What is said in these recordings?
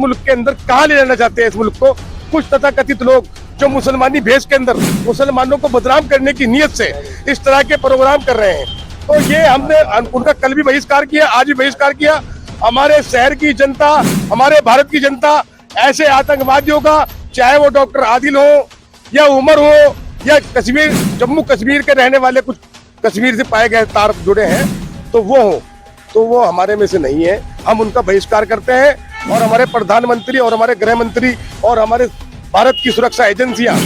मुल्क के अंदर कहाँ ले जाना चाहते हैं इस मुल्क को। कुछ तथाकथित लोग जो मुसलमानी भेष के अंदर मुसलमानों को बदनाम करने की नीयत से इस तरह के प्रोग्राम कर रहे हैं, तो ये हमने उनका कल भी बहिष्कार किया, आज भी बहिष्कार किया। हमारे शहर की जनता, हमारे भारत की जनता ऐसे आतंकवादियों का, चाहे वो डॉक्टर आदिल हो या उमर हो या कश्मीर, जम्मू कश्मीर के रहने वाले कुछ कश्मीर से पाए गए तार जुड़े हैं, तो वो हो, तो वो हमारे में से नहीं है। हम उनका बहिष्कार करते हैं और हमारे प्रधानमंत्री और हमारे गृह मंत्री और हमारे भारत की सुरक्षा एजेंसियां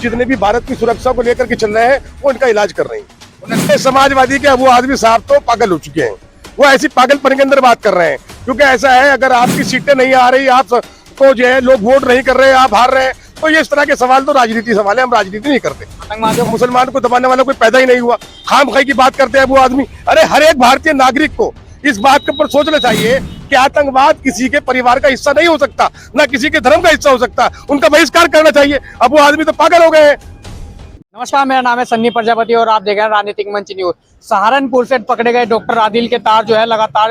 जितने भी भारत की सुरक्षा को लेकर के चल रहे हैं वो इनका इलाज कर रही हैं। समाजवादी के अबू आदमी साहब तो पागल हो चुके हैं, वो ऐसी पागलपन के अंदर बात कर रहे हैं। क्योंकि ऐसा है, अगर आपकी सीटें नहीं आ रही, आप तो जो है लोग वोट नहीं कर रहे, आप हार रहे हैं, तो ये इस तरह के सवाल तो राजनीति सवाल है। हम राजनीति नहीं करते। मुसलमान को दबाने वाला कोई पैदा ही नहीं हुआ। खामखाई की बात करते हैं वो आदमी। अरे हर एक भारतीय नागरिक को इस बात के ऊपर सोचना चाहिए कि आतंकवाद किसी के परिवार का हिस्सा नहीं हो सकता, ना किसी के धर्म का हिस्सा हो सकता। उनका बहिष्कार करना चाहिए। अब वो आदमी तो पागल हो गए हैं। नमस्कार, मेरा नाम है सन्नी प्रजापति और आप देख रहे हैं राजनीतिक मंच न्यूज। सहारनपुर से पकड़े गए डॉक्टर आदिल के तार जो है लगातार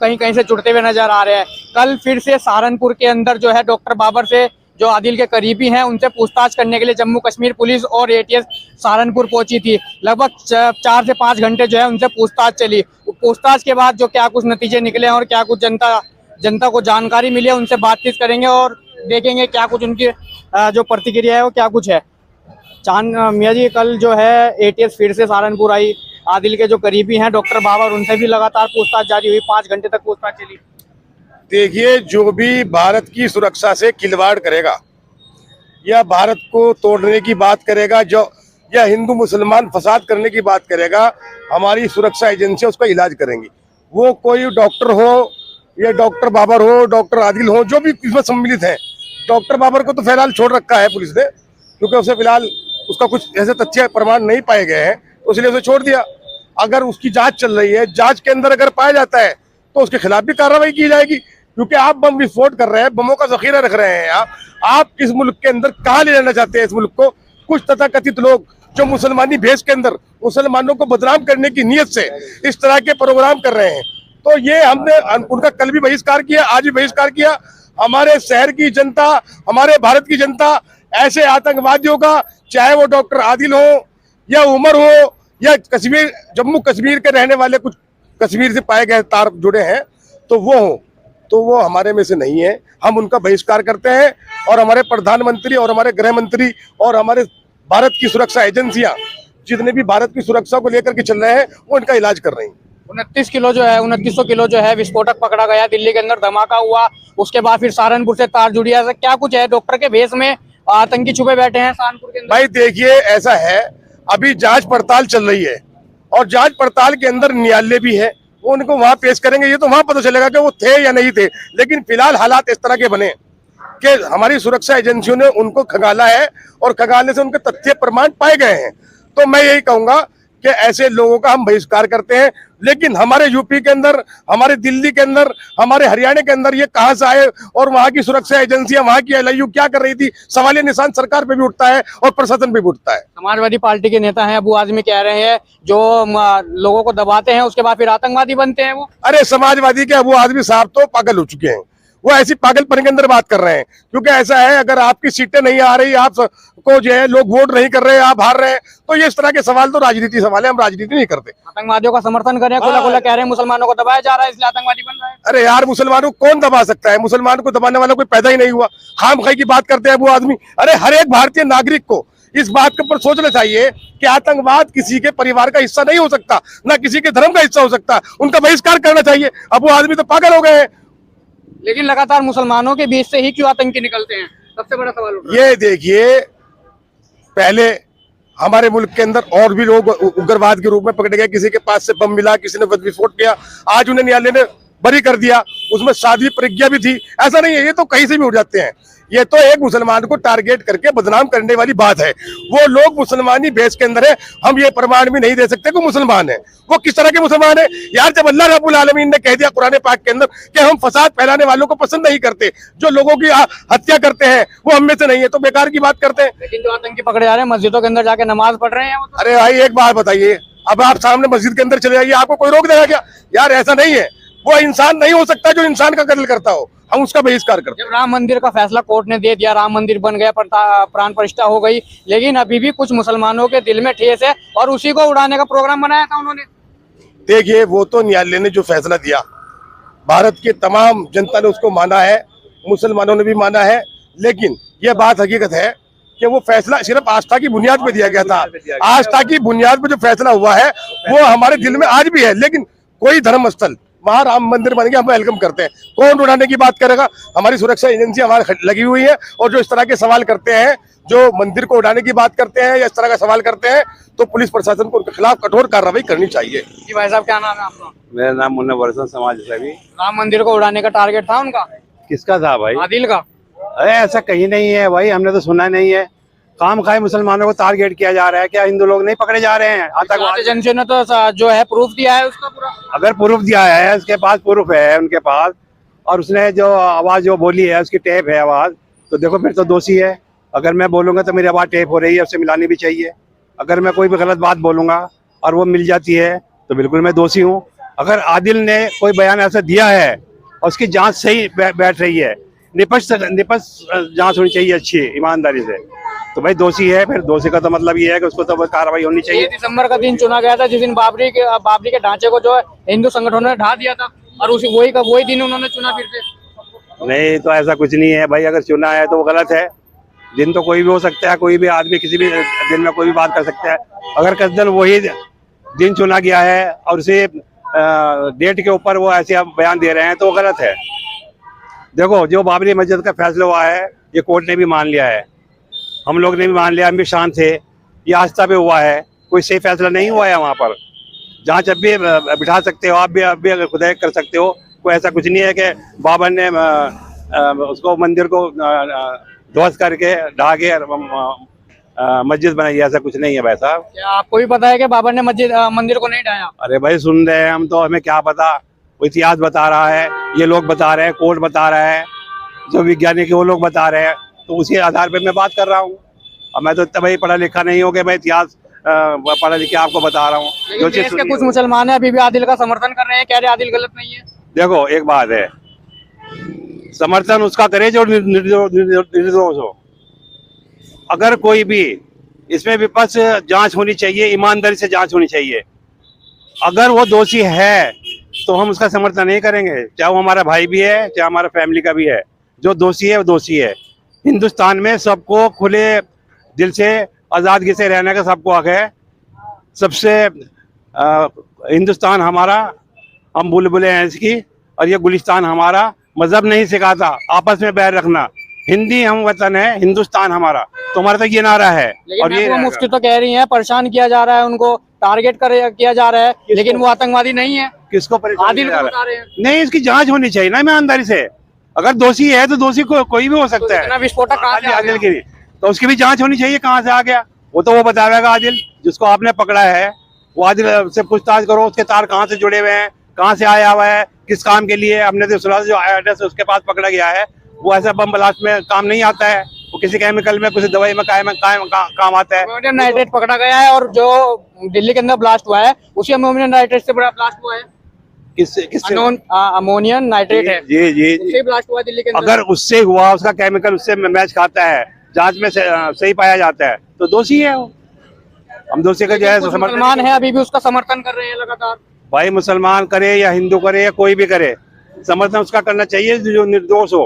कहीं कहीं से जुड़ते हुए नजर आ रहे हैं। कल फिर से सहारनपुर के अंदर जो है डॉक्टर बाबर से, जो आदिल के करीबी हैं, उनसे पूछताछ करने के लिए जम्मू कश्मीर पुलिस और एटीएस सहारनपुर पहुंची थी। लगभग 4 से 5 घंटे जो है उनसे पूछताछ चली। पूछताछ के बाद जो क्या कुछ नतीजे निकले और क्या कुछ जनता को जानकारी मिली है, उनसे बातचीत करेंगे और देखेंगे क्या कुछ उनकी जो प्रतिक्रिया है वो क्या कुछ है। मियाँ जी, कल जो है एटीएस फिर से सहारनपुर आई। आदिल के जो करीबी हैं डॉक्टर बाबर, उनसे भी लगातार पूछताछ जारी हुई। 5 घंटे तक पूछताछ चली। देखिए, जो भी भारत की सुरक्षा से खिलवाड़ करेगा या भारत को तोड़ने की बात करेगा, जो या हिंदू मुसलमान फसाद करने की बात करेगा, हमारी सुरक्षा एजेंसी उसका इलाज करेंगी। वो कोई डॉक्टर हो या डॉक्टर बाबर हो, डॉक्टर आदिल हो, जो भी इसमें सम्मिलित है। डॉक्टर बाबर को तो फिलहाल छोड़ रखा है पुलिस ने, क्योंकि उसे फिलहाल उसका कुछ ऐसे तथ्य प्रमाण नहीं पाए गए हैं, तो इसलिए उसे छोड़ दिया। अगर उसकी जांच चल रही है, जांच के अंदर अगर पाया जाता है तो उसके खिलाफ भी कार्रवाई की जाएगी। क्योंकि आप बम विस्फोट कर रहे हैं, बमों का जखीरा रख रहे हैं। आप इस मुल्क के अंदर कहाँ ले जाना चाहते हैं इस मुल्क को। कुछ तथाकथित लोग जो मुसलमानी भेष के अंदर मुसलमानों को बदनाम करने की नीयत से इस तरह के प्रोग्राम कर रहे हैं, तो ये हमने उनका कल भी बहिष्कार किया, आज भी बहिष्कार किया। हमारे शहर की जनता, हमारे भारत की जनता ऐसे आतंकवादियों का, चाहे वो डॉक्टर आदिल हो या उमर हो या कश्मीर, जम्मू कश्मीर के रहने वाले कुछ कश्मीर से पाए गए तार जुड़े हैं, तो वो हो, तो वो हमारे में से नहीं है। हम उनका बहिष्कार करते हैं और हमारे प्रधानमंत्री और हमारे गृह मंत्री और हमारे भारत की सुरक्षा एजेंसियां जितने भी भारत की सुरक्षा को लेकर के चल रहे हैं वो इनका इलाज कर रही हैं। 29 किलो जो है 2900 किलो जो है विस्फोटक पकड़ा गया। दिल्ली के अंदर धमाका हुआ, उसके बाद फिर सहारनपुर से तार जुड़ी। ऐसा क्या कुछ है? डॉक्टर के भेष में आतंकी छुपे बैठे हैं सहारनपुर के अंदर। भाई देखिए, ऐसा है, अभी जांच पड़ताल चल रही है और जांच पड़ताल के अंदर न्यायालय भी है, वो उनको वहां पेश करेंगे। ये तो वहां पता चलेगा कि वो थे या नहीं थे। लेकिन फिलहाल हालात इस तरह के बने कि हमारी सुरक्षा एजेंसियों ने उनको खंगाला है और खंगालने से उनके तथ्य प्रमाण पाए गए हैं। तो मैं यही कहूंगा कि ऐसे लोगों का हम बहिष्कार करते हैं। लेकिन हमारे यूपी के अंदर, हमारे दिल्ली के अंदर, हमारे हरियाणा के अंदर ये कहां से आए और वहां की सुरक्षा एजेंसियां, वहां की एलआईयू क्या कर रही थी, सवालिया निशान सरकार पे भी उठता है और प्रशासन पे भी उठता है। समाजवादी पार्टी के नेता हैं अबू आजमी, कह रहे हैं जो लोगों को दबाते हैं उसके बाद फिर आतंकवादी बनते हैं वो। अरे समाजवादी के अबू आदमी साहब तो पागल हो चुके हैं, वो ऐसी पागलपन के अंदर बात कर रहे हैं। क्योंकि ऐसा है, अगर आपकी सीटें नहीं आ रही, आप को जो है लोग वोट नहीं कर रहे, आप हार रहे हैं, तो ये इस तरह के सवाल तो राजनीति सवाल है। हम राजनीति नहीं करते। आतंकवादियों का समर्थन कर रहे हैं, खुला खुला कह रहे हैं मुसलमानों को दबाया जा रहा है इसलिए आतंकवादी बन रहा है। अरे यार, मुसलमानों को कौन दबा सकता है? मुसलमान को दबाने वाला कोई पैदा ही नहीं हुआ। खामखाई की बात करते हैं वो आदमी। अरे हर एक भारतीय नागरिक को इस बात के ऊपर सोचना चाहिए कि आतंकवाद किसी के परिवार का हिस्सा नहीं हो सकता, ना किसी के धर्म का हिस्सा हो सकता। उनका बहिष्कार करना चाहिए। अब वो आदमी तो पागल हो गए हैं। लेकिन लगातार मुसलमानों के बीच से ही क्यों आतंकी निकलते हैं, सबसे बड़ा सवाल उठ रहा है। ये देखिए, पहले हमारे मुल्क के अंदर और भी लोग उग्रवाद के रूप में पकड़े गए। किसी के पास से बम मिला, किसी ने विस्फोट किया, आज उन्हें न्यायालय ने बरी कर दिया। उसमें साध्वी प्रज्ञा भी थी। ऐसा नहीं है, ये तो कहीं से भी उठ जाते हैं। ये तो एक मुसलमान को टारगेट करके बदनाम करने वाली बात है। वो लोग मुसलमानी भेष के अंदर है। हम ये प्रमाण भी नहीं दे सकते कि मुसलमान है। वो किस तरह के मुसलमान है यार? जब अल्लाह रब्बुल आलमीन ने कह दिया कुरान पाक के अंदर कि हम फसाद फैलाने वालों को पसंद नहीं करते, जो लोगों की हत्या करते हैं वो हम में से नहीं है, तो बेकार की बात करते हैं। लेकिन जो आतंकी पकड़े जा रहे हैं मस्जिदों के अंदर जाके नमाज पढ़ रहे हैं वो तो। अरे भाई, एक बात बताइए, अब आप सामने मस्जिद के अंदर चले जाइए, आपको कोई रोक देगा क्या? यार ऐसा नहीं है। वो इंसान नहीं हो सकता जो इंसान का कत्ल करता हो, हम उसका बहिष्कार करते हैं। जब राम मंदिर का फैसला कोर्ट ने दे दिया, राम मंदिर बन गया, प्राण प्रतिष्ठा हो गई, लेकिन अभी भी कुछ मुसलमानों के दिल में ठेस है और उसी को उड़ाने का प्रोग्राम बनाया था उन्होंने। देखिए, वो तो न्यायालय ने जो फैसला दिया, भारत की तमाम जनता ने उसको माना है, मुसलमानों ने भी माना है, लेकिन यह बात हकीकत है कि वो फैसला सिर्फ आस्था की बुनियाद पर दिया गया था। आस्था की बुनियाद पर जो फैसला हुआ है वो हमारे दिल में आज भी है, लेकिन कोई धर्म स्थल वहां राम मंदिर बन गया, हम वेलकम करते हैं। कौन उड़ाने की बात करेगा? हमारी सुरक्षा एजेंसी हमारे लगी हुई है, और जो इस तरह के सवाल करते हैं, जो मंदिर को उड़ाने की बात करते हैं या इस तरह का सवाल करते हैं, तो पुलिस प्रशासन को उनके खिलाफ कठोर कार्रवाई करनी चाहिए। जी भाई साहब, क्या नाम है आपका? मेरा नाम मुन्ना वर्षन समाज सेवी। राम मंदिर को उड़ाने का टारगेट था उनका, किसका था भाई? आदिल का। अरे ऐसा कहीं नहीं है भाई, हमने तो सुना नहीं है। काम खाए मुसलमानों को टारगेट किया जा रहा है, क्या हिंदू लोग नहीं पकड़े जा रहे हैं? आतंकवाद एजेंसी ने तो जो है प्रूफ दिया है उसका पूरा। अगर प्रूफ दिया है, उसके पास प्रूफ है उनके पास, और उसने जो आवाज जो बोली है उसकी टेप है आवाज, तो देखो फिर तो दोषी है। अगर मैं बोलूंगा तो मेरी आवाज टेप हो रही है, उससे मिलानी भी चाहिए। अगर मैं कोई भी गलत बात बोलूंगा और वो मिल जाती है तो बिल्कुल मैं दोषी हूँ। अगर आदिल ने कोई बयान ऐसा दिया है और उसकी जांच सही बैठ रही है, निपक्ष जांच होनी चाहिए अच्छी ईमानदारी से, तो भाई दोषी है। फिर दोषी का तो मतलब ये है कि उसको तो कार्रवाई होनी चाहिए। 6 दिसंबर का दिन चुना गया था जिस दिन बाबरी के ढांचे को जो है हिंदू संगठनों ने ढा दिया था, और उसी वही दिन उन्होंने चुना फिर से। नहीं तो ऐसा कुछ नहीं है भाई, अगर चुना है तो वो गलत है। दिन तो कोई भी हो सकता है, कोई भी आदमी किसी भी दिन में कोई भी बात कर सकता है। अगर कसदन वही दिन चुना गया है और उसे डेट के ऊपर वो ऐसे बयान दे रहे हैं तो वो गलत है। देखो, जो बाबरी मस्जिद का फैसला हुआ है ये कोर्ट ने भी मान लिया है, हम लोग ने भी मान लिया, हम भी शांत थे। ये आस्था पे हुआ है, कोई सही फैसला नहीं हुआ है वहाँ पर। जांच अब भी बिठा सकते हो, आप भी अगर खुदाई कर सकते हो। कोई ऐसा कुछ नहीं है कि बाबर ने उसको मंदिर को ध्वस्त करके ढा के मस्जिद बनाई है, ऐसा कुछ नहीं है भाई साहब। क्या आपको भी पता है कि बाबर ने मंदिर को नहीं ढाया? अरे भाई सुन रहे हैं हम तो, हमें क्या पता। वो इतिहास बता रहा है, ये लोग बता रहे हैं, कोर्ट बता रहा है, जो वैज्ञानिक वो लोग बता रहे हैं, तो उसी आधार पे मैं बात कर रहा हूँ। अब मैं तो इतना भाई पढ़ा लिखा नहीं हूँ कि मैं इतिहास पढ़ा लिख के आपको बता रहा हूँ। जो देश के कुछ मुसलमान है अभी भी आदिल का समर्थन कर रहे हैं, कह रहे आदिल गलत नहीं है। देखो, एक बात है, समर्थन उसका करे जो निर्दोष हो। अगर कोई भी इसमें विपक्ष जांच होनी चाहिए, ईमानदारी से जांच होनी चाहिए। अगर वो दोषी है तो हम उसका समर्थन नहीं करेंगे, चाहे वो हमारा भाई भी है, चाहे हमारा फैमिली का भी है। जो दोषी है वो दोषी है। हिंदुस्तान में सबको खुले दिल से आज़ादगी से रहने का सबको हक है। सबसे हिंदुस्तान हमारा, हम बुलबुलें हैं इसकी, और ये गुलिस्तान हमारा। मजहब नहीं सिखाता आपस में बैर रखना। हिंदी हम वतन है, हिंदुस्तान हमारा, तो हमारा तो ये नारा है। और ये मुफ्ती तो कह रही है परेशान किया जा रहा है, उनको टारगेट किया जा रहा है, लेकिन वो आतंकवादी नहीं है। किसको परेशान आदिल किया को जा रहा बता रहे हैं। है? नहीं, इसकी जांच होनी चाहिए ना ईमानदारी से। अगर दोषी है तो दोषी को कोई भी हो सकता है। इतना विस्फोटक कहाँ से आ आदिल गया? की तो उसकी भी जांच होनी चाहिए, कहाँ से आ गया वो तो वो बताएगा। आदिल जिसको आपने पकड़ा है, वो आदिल से पूछताछ करो, उसके तार कहाँ से जुड़े हुए हैं, कहाँ से आया हुआ है, किस काम के लिए। हमने तो सुना जो एड्रेस उसके पास पकड़ा गया है, वो ऐसा बम ब्लास्ट में काम नहीं आता है, वो किसी केमिकल में, किसी दवाई में काम आता है। अमोनियम नाइट्रेट पकड़ा गया है, और जो दिल्ली के अंदर ब्लास्ट हुआ है उसी अमोनियम नाइट्रेट से बड़ा ब्लास्ट हुआ है। किससे? अमोनियम नाइट्रेट है, जी उससे ब्लास्ट हुआ दिल्ली के अंदर। अगर उससे हुआ, उसका केमिकल उससे मैच खाता है, जांच में सही पाया जाता है, तो दोषी है वो। हम दोषी का जो है मुसलमान है अभी भी उसका समर्थन कर रहे हैं लगातार। भाई मुसलमान करे या हिंदू करे या कोई भी करे, समर्थन उसका करना चाहिए जो निर्दोष हो।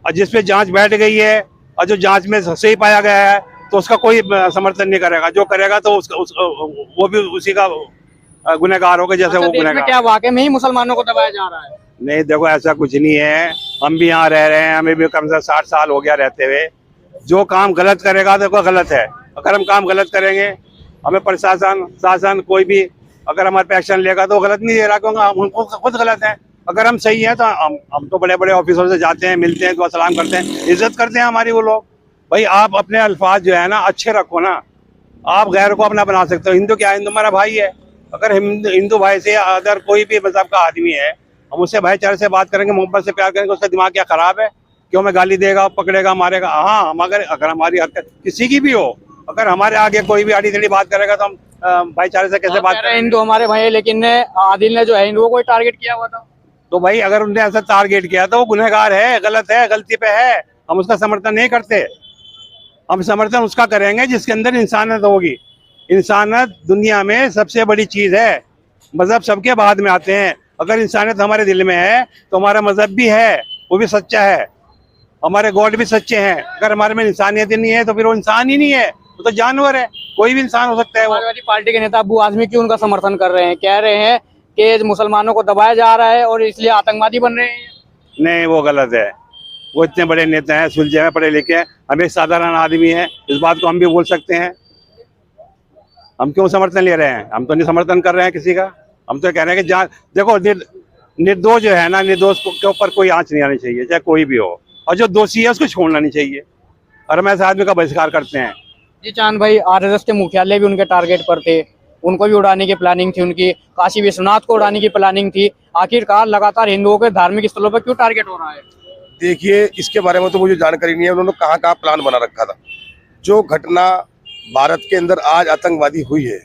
और जिसपे जांच बैठ गई है और जो जांच में सही पाया गया है, तो उसका कोई समर्थन नहीं करेगा। जो करेगा तो वो भी उसी का गुनहगार होगा, जैसे वो गुनहगार। क्या वाकई में ही मुसलमानों को दबाया जा रहा है? नहीं, देखो ऐसा कुछ नहीं है। हम भी यहाँ रह रहे हैं, हमें भी कम से 60 साल हो गया रहते हुए। जो काम गलत करेगा तो गलत है। अगर हम काम गलत करेंगे, हमें प्रशासन शासन कोई भी अगर हमारे पे एक्शन लेगा तो गलत नहीं दे रहा, क्योंकि हम उनको खुद गलत है। अगर हम सही हैं तो हम तो बड़े बड़े ऑफिसर से जाते हैं, मिलते हैं, दुआ सलाम करते हैं, इज्जत करते हैं हमारी वो लोग। भाई आप अपने अल्फाज जो है ना अच्छे रखो ना। आप गैर को अपना बना सकते हो। हिंदू क्या, हिंदू हमारा भाई है। अगर हिंदू भाई से अगर कोई भी मजहब का आदमी है, हम उससे भाईचारे से बात करेंगे, मोहब्बत से प्यार करेंगे। उसका दिमाग क्या खराब है? क्यों हमें गाली देगा, पकड़ेगा, मारेगा? हाँ, हम अगर हमारी हरकत किसी की भी हो, अगर हमारे आगे कोई भी आड़ी टेढ़ी बात करेगा तो हम भाईचारे से कैसे बात करें? हिंदू हमारे भाई, लेकिन आदिल ने जो है हिंदुओं को टारगेट किया हुआ था। तो भाई अगर उनने ऐसा टारगेट किया तो वो गुनहगार है, गलत है, गलती पे है। हम उसका समर्थन नहीं करते। हम समर्थन उसका करेंगे जिसके अंदर इंसानियत होगी। इंसानियत दुनिया में सबसे बड़ी चीज है। मजहब सबके बाद में आते हैं। अगर इंसानियत हमारे दिल में है तो हमारा मजहब भी है, वो भी सच्चा है, हमारे गॉड भी सच्चे हैं। अगर हमारे में इंसानियत ही नहीं है तो फिर वो इंसान ही नहीं है, वो तो जानवर है। कोई भी इंसान हो सकता है वो। समाजवादी पार्टी के नेता अब्बू आजमी क्यों उनका समर्थन कर रहे हैं? कह रहे हैं कि मुसलमानों को दबाया जा रहा है और इसलिए आतंकवादी बन रहे हैं। नहीं, वो गलत है। वो इतने बड़े नेता हैं, सुलझे हैं, पढ़े लिखे हैं। हम एक साधारण आदमी हैं, इस बात को हम भी बोल सकते हैं। हम क्यों समर्थन ले रहे हैं? हम तो नहीं समर्थन कर रहे हैं किसी का। हम तो कह रहे हैं कि जहाँ देखो निर्दोष जो है ना, निर्दोष के ऊपर कोई आंच नहीं आनी चाहिए, चाहे कोई भी हो। और जो दोषी है उसको छोड़ना नहीं चाहिए। और हम ऐसे आदमी का बहिष्कार करते हैं। जी चांद भाई, आरएसएस के मुख्यालय भी उनके टारगेट पर थे, उनको भी उड़ाने की प्लानिंग थी उनकी, काशी विश्वनाथ को उड़ाने की प्लानिंग थी। आखिरकार लगातार हिंदुओं के धार्मिक स्थलों पर क्यों टारगेट हो रहा है? देखिए, इसके बारे में तो मुझे जानकारी नहीं है उन्होंने कहाँ कहाँ प्लान बना रखा था। जो घटना भारत के अंदर आज आतंकवादी हुई है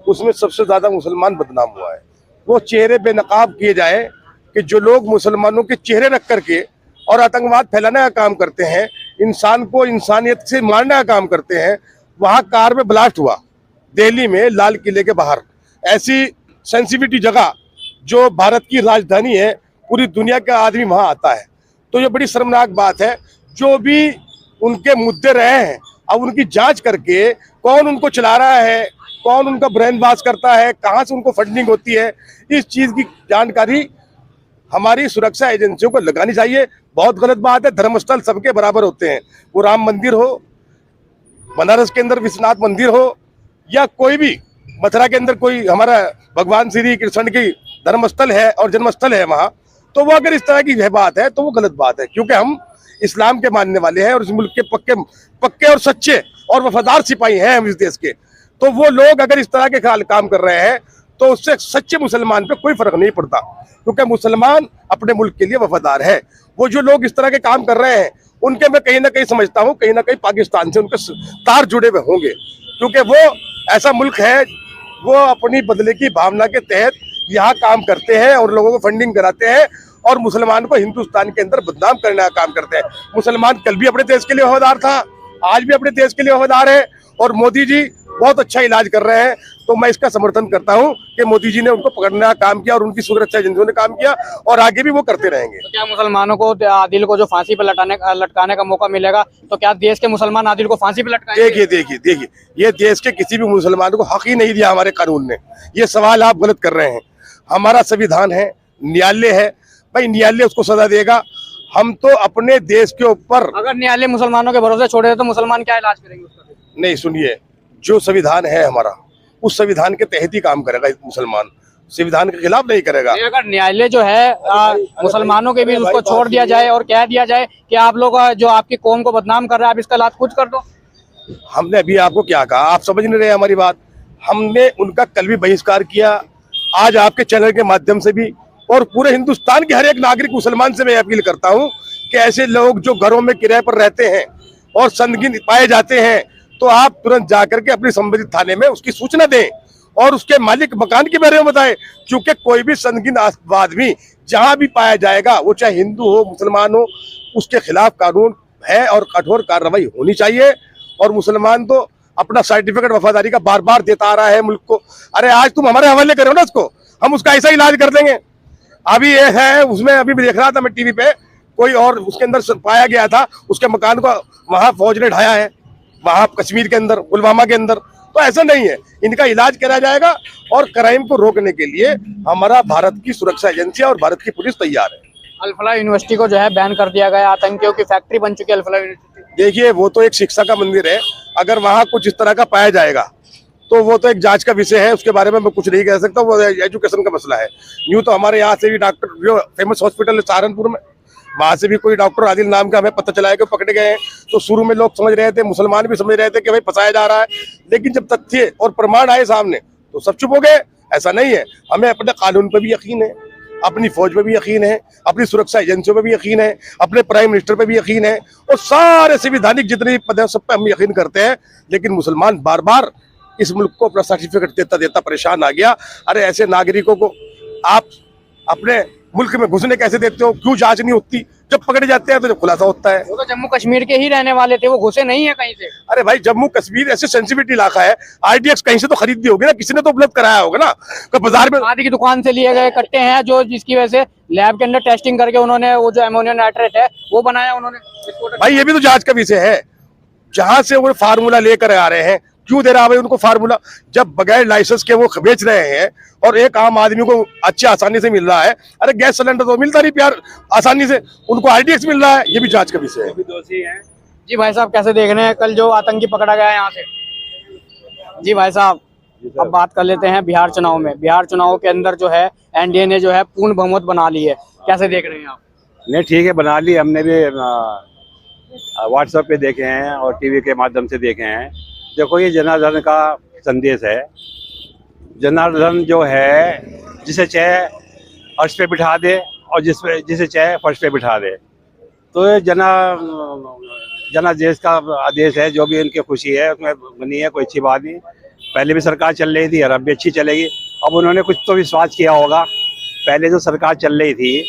उसमें सबसे ज्यादा मुसलमान बदनाम हुआ है। वो चेहरे बेनकाब किए जाए कि जो लोग मुसलमानों के चेहरे रख करके और आतंकवाद फैलाने का काम करते हैं, इंसान को इंसानियत से मारने का काम करते हैं। वहाँ कार में ब्लास्ट हुआ दिल्ली में, लाल किले के बाहर। ऐसी सेंसिटिविटी जगह जो भारत की राजधानी है, पूरी दुनिया का आदमी वहाँ आता है। तो ये बड़ी शर्मनाक बात है। जो भी उनके मुद्दे रहे हैं, अब उनकी जांच करके कौन उनको चला रहा है, कौन उनका ब्रेन वॉश करता है, कहाँ से उनको फंडिंग होती है, इस चीज की जानकारी हमारी सुरक्षा एजेंसियों को लगानी चाहिए। बहुत गलत बात है। धर्मस्थल सबके बराबर होते हैं। वो राम मंदिर हो, बनारस के अंदर विश्वनाथ मंदिर हो, या कोई भी मथुरा के अंदर कोई हमारा भगवान श्री कृष्ण की धर्मस्थल है और जन्मस्थल है वहाँ, तो वो अगर इस तरह की बात है तो वो गलत बात है। क्योंकि हम इस्लाम के मानने वाले हैं और इस मुल्क के पक्के और सच्चे और वफादार सिपाही हैं हम इस देश के। तो वो लोग अगर इस तरह के काम कर रहे हैं तो उससे सच्चे मुसलमान पे कोई फर्क नहीं पड़ता, क्योंकि मुसलमान अपने मुल्क के लिए वफादार है। वो जो लोग इस तरह के काम कर रहे हैं उनके मैं कहीं ना कहीं समझता हूँ कहीं ना कहीं पाकिस्तान से उनके तार जुड़े हुए होंगे, क्योंकि वो ऐसा मुल्क है, वो अपनी बदले की भावना के तहत यहाँ काम करते हैं और लोगों को फंडिंग कराते हैं और मुसलमान को हिंदुस्तान के अंदर बदनाम करने का काम करते हैं। मुसलमान कल भी अपने देश के लिए वफादार था, आज भी अपने देश के लिए वफादार है, और मोदी जी बहुत अच्छा इलाज कर रहे हैं। तो मैं इसका समर्थन करता हूं कि मोदी जी ने उनको पकड़ने का काम किया और उनकी सुरक्षा एजेंसियों ने काम किया और आगे भी वो करते रहेंगे। तो क्या मुसलमानों को आदिल को जो फांसी पे लटकाने का मौका मिलेगा तो क्या देश के मुसलमान आदिल को फांसी पे लटकाएंगे? देखिए, ये देश के किसी भी मुसलमान को हक ही नहीं दिया हमारे कानून ने। ये सवाल आप गलत कर रहे हैं। हमारा संविधान है, न्यायालय है, भाई न्यायालय उसको सजा देगा। हम तो अपने देश के ऊपर, अगर न्यायालय मुसलमानों के भरोसे छोड़े तो मुसलमान क्या इलाज करेंगे उसका? नहीं, सुनिए, जो संविधान है हमारा, उस संविधान के तहत ही काम करेगा मुसलमान, संविधान के खिलाफ नहीं करेगा। अगर न्यायालय जो है मुसलमानों के भी उसको छोड़ दिया जाए और कह दिया जाए कि आप लोग जो आपकी कौम को बदनाम कर रहे हैं आप इसका इलाज खुद कर दो। हमने अभी आपको क्या कहा, आप समझ नहीं रहे हमारी बात। हमने उनका कल भी बहिष्कार किया, आज आपके चैनल के माध्यम से भी, और पूरे हिंदुस्तान के हर एक नागरिक मुसलमान से मैं अपील करता हूं कि ऐसे लोग जो घरों में किराए पर रहते हैं और संदिग्ध पाए जाते हैं तो आप तुरंत जाकर के अपनी संबंधित थाने में उसकी सूचना दें और उसके मालिक मकान के बारे में बताएं। क्योंकि कोई भी संदिग्ध आदमी जहां भी पाया जाएगा, वो चाहे हिंदू हो मुसलमान हो, उसके खिलाफ कानून है और कठोर कार्रवाई होनी चाहिए। और मुसलमान तो अपना सर्टिफिकेट वफादारी का बार बार देता आ रहा है मुल्क को। अरे आज तुम हमारे हवाले करो ना उसको, हम उसका ऐसा इलाज कर देंगे। अभी ये है, उसमें अभी भी देख रहा था मैं टीवी पे, कोई और उसके अंदर पाया गया था, उसके मकान को वहां फौज ने ढाया है, वहां कश्मीर के अंदर, पुलवामा के अंदर। तो ऐसा नहीं है, इनका इलाज करा जाएगा और क्राइम को रोकने के लिए हमारा भारत की सुरक्षा एजेंसियां और भारत की पुलिस तैयार है। अल-फलाह यूनिवर्सिटी को जो है बैन कर दिया गया, आतंकियों की फैक्ट्री बन चुकी है अल-फलाह यूनिवर्सिटी। देखिए, वो तो एक शिक्षा का मंदिर है, अगर वहां कुछ इस तरह का पाया जाएगा तो वो तो एक जांच का विषय है, उसके बारे में मैं कुछ नहीं कह सकता, वो एजुकेशन का मसला है। यूं तो हमारे यहाँ से भी डॉक्टर, जो फेमस हॉस्पिटल है सहारनपुर में, वहां से भी कोई डॉक्टर आदिल नाम का हमें पता चला है कि पकड़े गए हैं। तो शुरू में लोग समझ रहे थे, मुसलमान भी समझ रहे थे कि भाई फंसाया जा रहा है, लेकिन जब तथ्य और प्रमाण आए सामने तो सब चुप हो गए। ऐसा नहीं है, हमें अपने कानून पर भी यकीन है, अपनी फौज पे भी यकीन है, अपनी सुरक्षा एजेंसियों पे भी यकीन है, अपने प्राइम मिनिस्टर पे भी यकीन है, और सारे संवैधानिक जितने पद हैं सब पे हम यकीन करते हैं। लेकिन मुसलमान बार बार इस मुल्क को अपना सर्टिफिकेट देता देता परेशान आ गया। अरे ऐसे नागरिकों को आप अपने मुल्क में घुसने कैसे देते हो, क्यों जांच नहीं होती, जब पकड़े जाते हैं तो जब खुलासा होता है। वो तो जम्मू कश्मीर के ही रहने वाले थे, वो घुसे नहीं है कहीं से। अरे भाई जम्मू कश्मीर ऐसे सेंसिटिव इलाका है, आरडीएक्स कहीं से तो खरीदी होगी ना, किसी ने तो उपलब्ध कराया होगा ना, कोई बाजार में। खादी की दुकान से लिए गए कट्टे हैं जो जिसकी वजह से लैब के अंदर टेस्टिंग करके उन्होंने वो जो अमोनियम नाइट्रेट है वो बनाया उन्होंने। भाई ये भी तो जांच का विषय है, जहां से वो फार्मूला लेकर आ रहे हैं, क्यों दे रहा है भाई उनको फार्मूला, जब बगैर लाइसेंस के वो बेच रहे हैं और एक आम आदमी को अच्छे आसानी से मिल रहा है। अरे गैस सिलेंडर तो मिलता नहीं प्यार आसानी से, उनको आरडीएक्स मिल रहा है, ये भी जांच का विषय है। दोषी हैं। जी भाई साहब कैसे देख रहे हैं कल जो आतंकी पकड़ा गया है यहाँ से? जी भाई साहब अब बात कर लेते हैं बिहार चुनाव में। बिहार चुनाव के अंदर जो है एनडीए ने जो है पूर्ण बहुमत बना ली है, कैसे देख रहे हैं आप? नहीं ठीक है, बना ली, हमने भी व्हाट्सएप पे देखे हैं और टीवी के माध्यम से देखे हैं। देखो ये जनार्दन का संदेश है। जनार्दन जो है जिसे चाहे अर्श पे बिठा दे और जिसे चाहे फर्श पे बिठा दे, तो ये जनादेश का आदेश है। जो भी उनकी खुशी है उसमें बनी है, कोई अच्छी बात नहीं। पहले भी सरकार चल रही थी और अब भी अच्छी चलेगी। अब उन्होंने कुछ तो विश्वास किया होगा, पहले जो सरकार चल रही थी